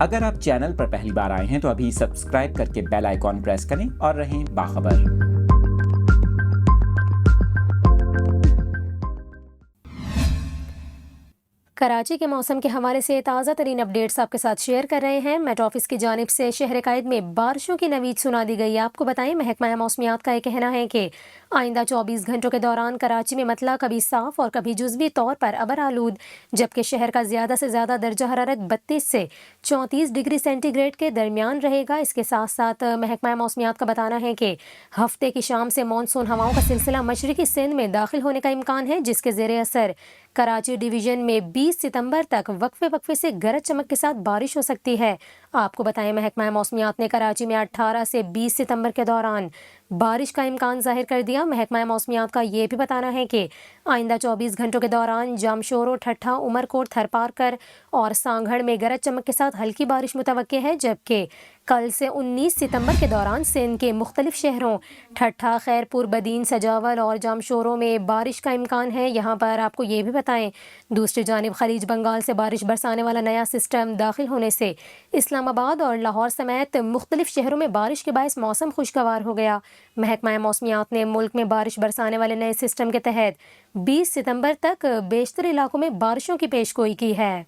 اگر آپ چینل پر پہلی بار آئے ہیں تو ابھی سبسکرائب کر کے بیل آئیکن پریس کریں اور رہیں باخبر۔ کراچی کے موسم کے حوالے سے تازہ ترین اپڈیٹس آپ کے ساتھ شیئر کر رہے ہیں۔ میٹ آفس کی جانب سے شہر قائد میں بارشوں کی نوید سنا دی گئی۔ آپ کو بتائیں محکمہ موسمیات کا یہ کہنا ہے کہ آئندہ 24 گھنٹوں کے دوران کراچی میں مطلع کبھی صاف اور کبھی جزوی طور پر ابر آلود، جبکہ شہر کا زیادہ سے زیادہ درجہ حرارت 32 سے 34 ڈگری سینٹی گریڈ کے درمیان رہے گا۔ اس کے ساتھ ساتھ محکمہ موسمیات کا بتانا ہے کہ ہفتے کی شام سے مانسون ہواؤں کا سلسلہ مشرقی سندھ میں داخل ہونے کا امکان ہے، جس کے زیر اثر کراچی ڈویژن میں 20 ستمبر تک وقفے سے گرج چمک کے ساتھ بارش ہو سکتی ہے۔ آپ کو بتائیں محکمہ موسمیات نے کراچی میں 18 سے 20 ستمبر کے دوران بارش کا امکان ظاہر کر دیا۔ محکمہ موسمیات کا یہ بھی بتانا ہے کہ آئندہ 24 گھنٹوں کے دوران جامشورو، ٹھٹھا، عمرکوٹ، تھرپارکر اور سانگھڑ میں گرج چمک کے ساتھ ہلکی بارش متوقع ہے، جبکہ کل سے 19 ستمبر کے دوران سندھ کے مختلف شہروں ٹھٹھا، خیرپور، بدین، سجاول اور جامشورو میں بارش کا امکان ہے۔ یہاں پر آپ کو یہ بھی بتائیں دوسری جانب خلیج بنگال سے بارش برسانے والا نیا سسٹم داخل ہونے سے اسلام آباد اور لاہور سمیت مختلف شہروں میں بارش کے باعث موسم خوشگوار ہو گیا۔ محکمہ موسمیات نے ملک میں بارش برسانے والے نئے سسٹم کے تحت 20 ستمبر تک بیشتر علاقوں میں بارشوں کی پیش گوئی کی ہے۔